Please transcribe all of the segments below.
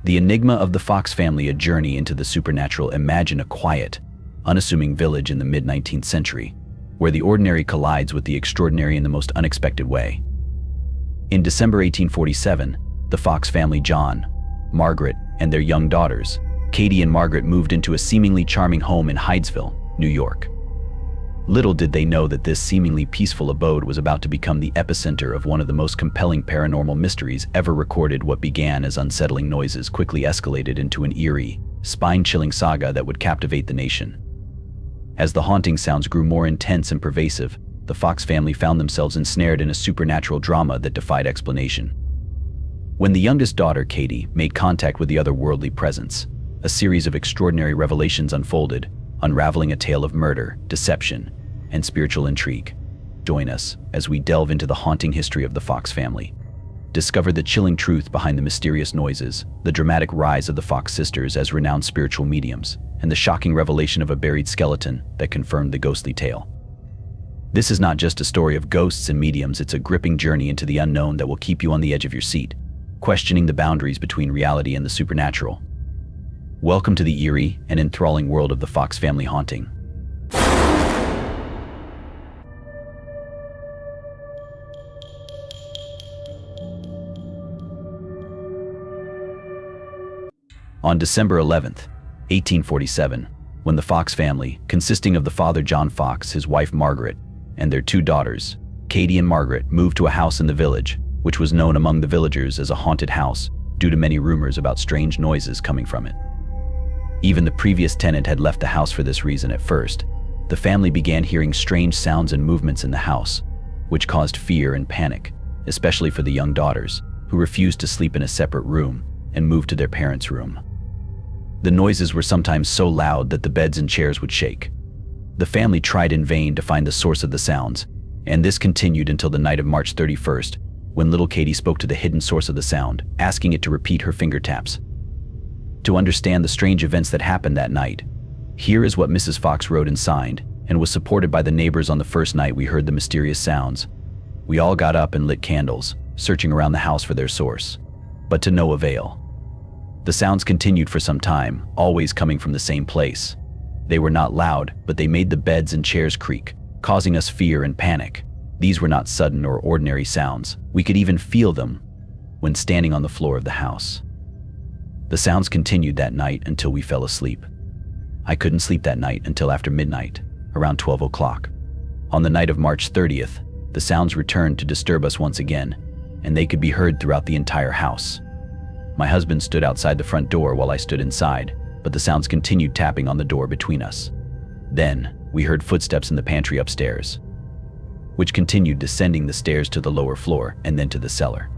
The Enigma of the Fox Family, a journey into the supernatural. Imagine a quiet, unassuming village in the mid-19th century, where the ordinary collides with the extraordinary in the most unexpected way. In December 1847, the Fox family, John, Margaret, and their young daughters, Katie and Margaret, moved into a seemingly charming home in Hydesville, New York. Little did they know that this seemingly peaceful abode was about to become the epicenter of one of the most compelling paranormal mysteries ever recorded. What began as unsettling noises quickly escalated into an eerie, spine-chilling saga that would captivate the nation. As the haunting sounds grew more intense and pervasive, the Fox family found themselves ensnared in a supernatural drama that defied explanation. When the youngest daughter, Katie, made contact with the otherworldly presence, a series of extraordinary revelations unfolded, unraveling a tale of murder, deception, and spiritual intrigue. Join us as we delve into the haunting history of the Fox family. Discover the chilling truth behind the mysterious noises, the dramatic rise of the Fox sisters as renowned spiritual mediums, and the shocking revelation of a buried skeleton that confirmed the ghostly tale. This is not just a story of ghosts and mediums, it's a gripping journey into the unknown that will keep you on the edge of your seat, questioning the boundaries between reality and the supernatural. Welcome to the eerie and enthralling world of the Fox family haunting. On December 11th, 1847, when the Fox family, consisting of the father John Fox, his wife Margaret, and their two daughters, Katie and Margaret, moved to a house in the village, which was known among the villagers as a haunted house due to many rumors about strange noises coming from it. Even the previous tenant had left the house for this reason. At first, the family began hearing strange sounds and movements in the house, which caused fear and panic, especially for the young daughters, who refused to sleep in a separate room and moved to their parents' room. The noises were sometimes so loud that the beds and chairs would shake. The family tried in vain to find the source of the sounds, and this continued until the night of March 31st, when little Katie spoke to the hidden source of the sound, asking it to repeat her finger taps. To understand the strange events that happened that night, here is what Mrs. Fox wrote and signed, and was supported by the neighbors. On the first night we heard the mysterious sounds, we all got up and lit candles, searching around the house for their source, but to no avail. The sounds continued for some time, always coming from the same place. They were not loud, but they made the beds and chairs creak, causing us fear and panic. These were not sudden or ordinary sounds. We could even feel them when standing on the floor of the house. The sounds continued that night until we fell asleep. I couldn't sleep that night until after midnight, around 12 o'clock. On the night of March 30th, the sounds returned to disturb us once again, and they could be heard throughout the entire house. My husband stood outside the front door while I stood inside, but the sounds continued tapping on the door between us. Then, we heard footsteps in the pantry upstairs, which continued descending the stairs to the lower floor and then to the cellar.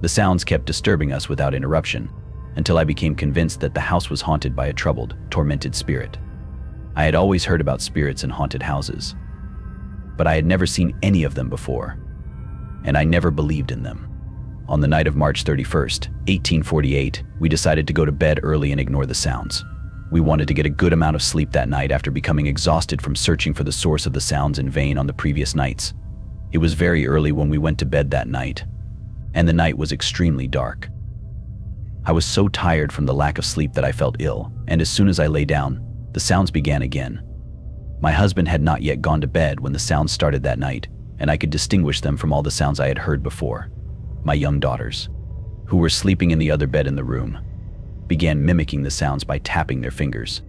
The sounds kept disturbing us without interruption, until I became convinced that the house was haunted by a troubled, tormented spirit. I had always heard about spirits in haunted houses, but I had never seen any of them before, and I never believed in them. On the night of March 31st, 1848, we decided to go to bed early and ignore the sounds. We wanted to get a good amount of sleep that night after becoming exhausted from searching for the source of the sounds in vain on the previous nights. It was very early when we went to bed that night, and the night was extremely dark. I was so tired from the lack of sleep that I felt ill, and as soon as I lay down, the sounds began again. My husband had not yet gone to bed when the sounds started that night, and I could distinguish them from all the sounds I had heard before. My young daughters, who were sleeping in the other bed in the room, began mimicking the sounds by tapping their fingers.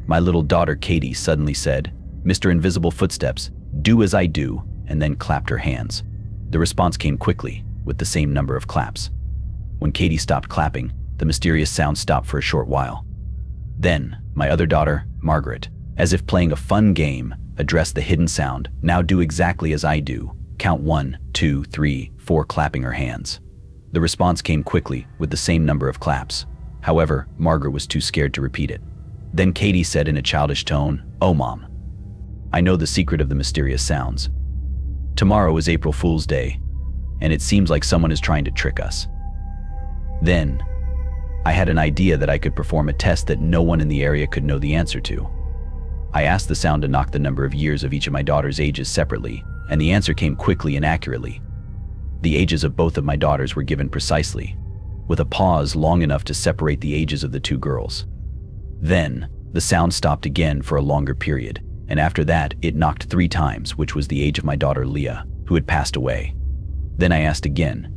My little daughter Katie suddenly said, "Mr. Invisible Footsteps, do as I do," and then clapped her hands. The response came quickly, with the same number of claps. When Katie stopped clapping, the mysterious sound stopped for a short while. Then, my other daughter, Margaret, as if playing a fun game, addressed the hidden sound, "Now do exactly as I do. Count 1, 2, 3, 4, clapping her hands. The response came quickly, with the same number of claps. However, Margaret was too scared to repeat it. Then Katie said in a childish tone, "Oh, Mom, I know the secret of the mysterious sounds. Tomorrow is April Fool's Day, and it seems like someone is trying to trick us." Then, I had an idea that I could perform a test that no one in the area could know the answer to. I asked the sound to knock the number of years of each of my daughters' ages separately, and the answer came quickly and accurately. The ages of both of my daughters were given precisely. with a pause long enough to separate the ages of the two girls. Then, the sound stopped again for a longer period, and after that, it knocked 3 times, which was the age of my daughter Leah, who had passed away. Then I asked again,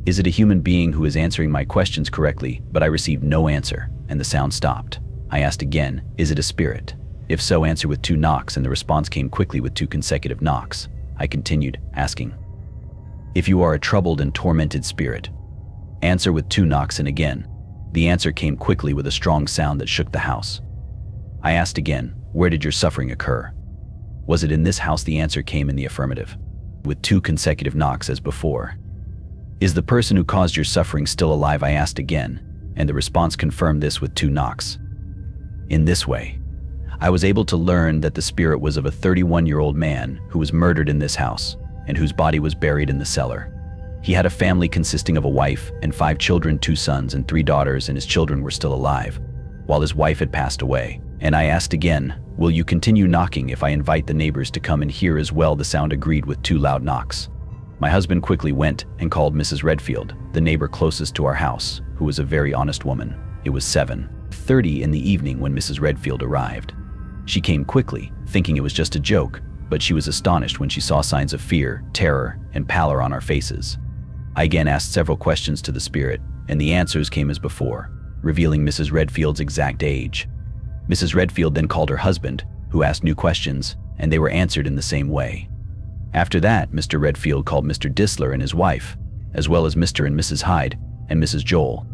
"Is it a human being who is answering my questions correctly?" But I received no answer, and the sound stopped. I asked again, "Is it a spirit? If so, answer with 2 knocks," and the response came quickly with 2 consecutive knocks. I continued, asking, "If you are a troubled and tormented spirit, answer with 2 knocks," and again, the answer came quickly with a strong sound that shook the house. I asked again, "Where did your suffering occur? Was it in this house?" The answer came in the affirmative, with 2 consecutive knocks as before. "Is the person who caused your suffering still alive?" I asked again, and the response confirmed this with 2 knocks. In this way, I was able to learn that the spirit was of a 31-year-old man who was murdered in this house and whose body was buried in the cellar. He had a family consisting of a wife and 5 children, 2 sons and 3 daughters, and his children were still alive, while his wife had passed away. And I asked again, "Will you continue knocking if I invite the neighbors to come and hear as well?" The sound agreed with 2 loud knocks. My husband quickly went and called Mrs. Redfield, the neighbor closest to our house, who was a very honest woman. It was 7:30 in the evening when Mrs. Redfield arrived. She came quickly, thinking it was just a joke, but she was astonished when she saw signs of fear, terror, and pallor on our faces. I again asked several questions to the spirit, and the answers came as before, revealing Mrs. Redfield's exact age. Mrs. Redfield then called her husband, who asked new questions, and they were answered in the same way. After that, Mr. Redfield called Mr. Disler and his wife, as well as Mr. and Mrs. Hyde and Mrs. Joel.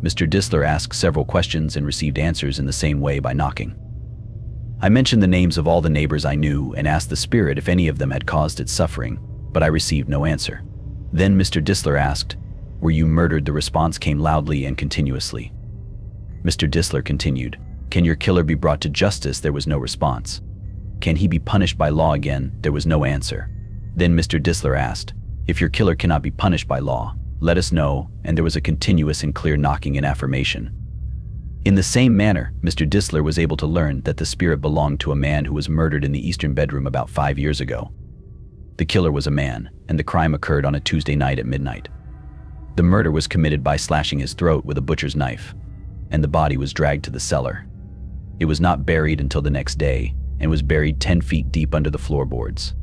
Mr. Disler asked several questions and received answers in the same way by knocking. I mentioned the names of all the neighbors I knew and asked the spirit if any of them had caused its suffering, but I received no answer. Then Mr. Disler asked, "Were you murdered?" The response came loudly and continuously. Mr. Disler continued, "Can your killer be brought to justice?" There was no response. "Can he be punished by law?" Again, there was no answer. Then Mr. Disler asked, "If your killer cannot be punished by law, let us know," and there was a continuous and clear knocking in affirmation. In the same manner, Mr. Disler was able to learn that the spirit belonged to a man who was murdered in the eastern bedroom about 5 years ago. The killer was a man, and the crime occurred on a Tuesday night at midnight. The murder was committed by slashing his throat with a butcher's knife, and the body was dragged to the cellar. It was not buried until the next day, and was buried 10 feet deep under the floorboards.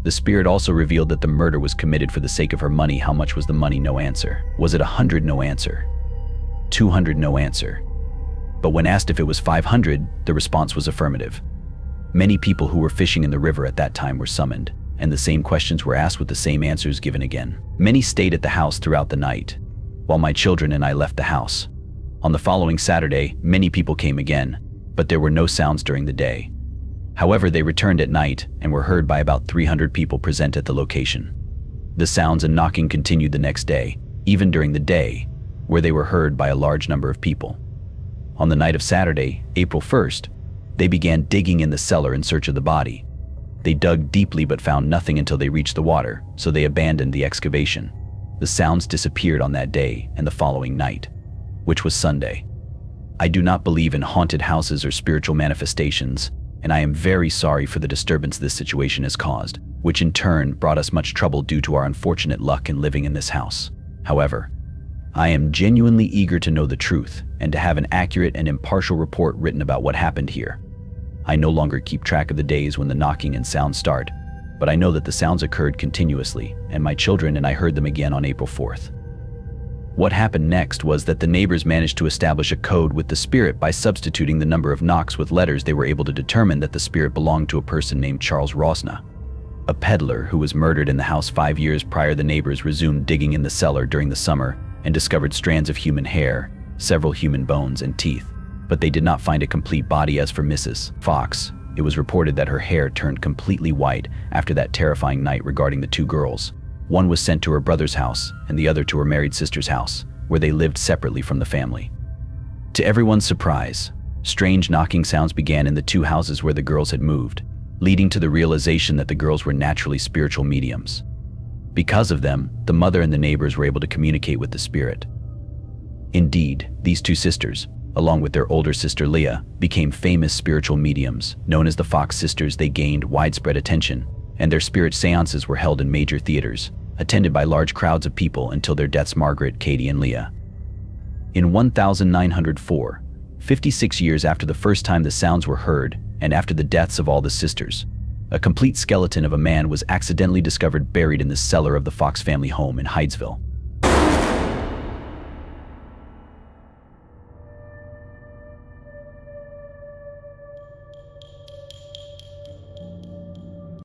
The spirit also revealed that the murder was committed for the sake of her money. How much was the money? No answer. Was it 100? No answer. 200? No answer. But when asked if it was 500, the response was affirmative. Many people who were fishing in the river at that time were summoned, and the same questions were asked with the same answers given again. Many stayed at the house throughout the night, while my children and I left the house. On the following Saturday, many people came again, but there were no sounds during the day. However, they returned at night and were heard by about 300 people present at the location. The sounds and knocking continued the next day, even during the day, where they were heard by a large number of people. On the night of Saturday, April 1st, they began digging in the cellar in search of the body. They dug deeply but found nothing until they reached the water, so they abandoned the excavation. The sounds disappeared on that day and the following night, which was Sunday. I do not believe in haunted houses or spiritual manifestations, and I am very sorry for the disturbance this situation has caused, which in turn brought us much trouble due to our unfortunate luck in living in this house. However, I am genuinely eager to know the truth and to have an accurate and impartial report written about what happened here. I no longer keep track of the days when the knocking and sounds start, but I know that the sounds occurred continuously, and my children and I heard them again on April 4th. What happened next was that the neighbors managed to establish a code with the spirit by substituting the number of knocks with letters. They were able to determine that the spirit belonged to a person named Charles Rosna, a peddler who was murdered in the house 5 years prior. The neighbors resumed digging in the cellar during the summer and discovered strands of human hair, several human bones, and teeth, but they did not find a complete body. As for Mrs. Fox, it was reported that her hair turned completely white after that terrifying night. Regarding the 2 girls, one was sent to her brother's house and the other to her married sister's house, where they lived separately from the family. To everyone's surprise, strange knocking sounds began in the 2 houses where the girls had moved, leading to the realization that the girls were naturally spiritual mediums. Because of them, the mother and the neighbors were able to communicate with the spirit. Indeed, these 2 sisters, along with their older sister Leah, became famous spiritual mediums. Known as the Fox sisters, they gained widespread attention, and their spirit seances were held in major theaters, attended by large crowds of people until their deaths. Margaret, Katie, and Leah In 1904, 56 years after the first time the sounds were heard and after the deaths of all the sisters, a complete skeleton of a man was accidentally discovered buried in the cellar of the Fox family home in Hydesville.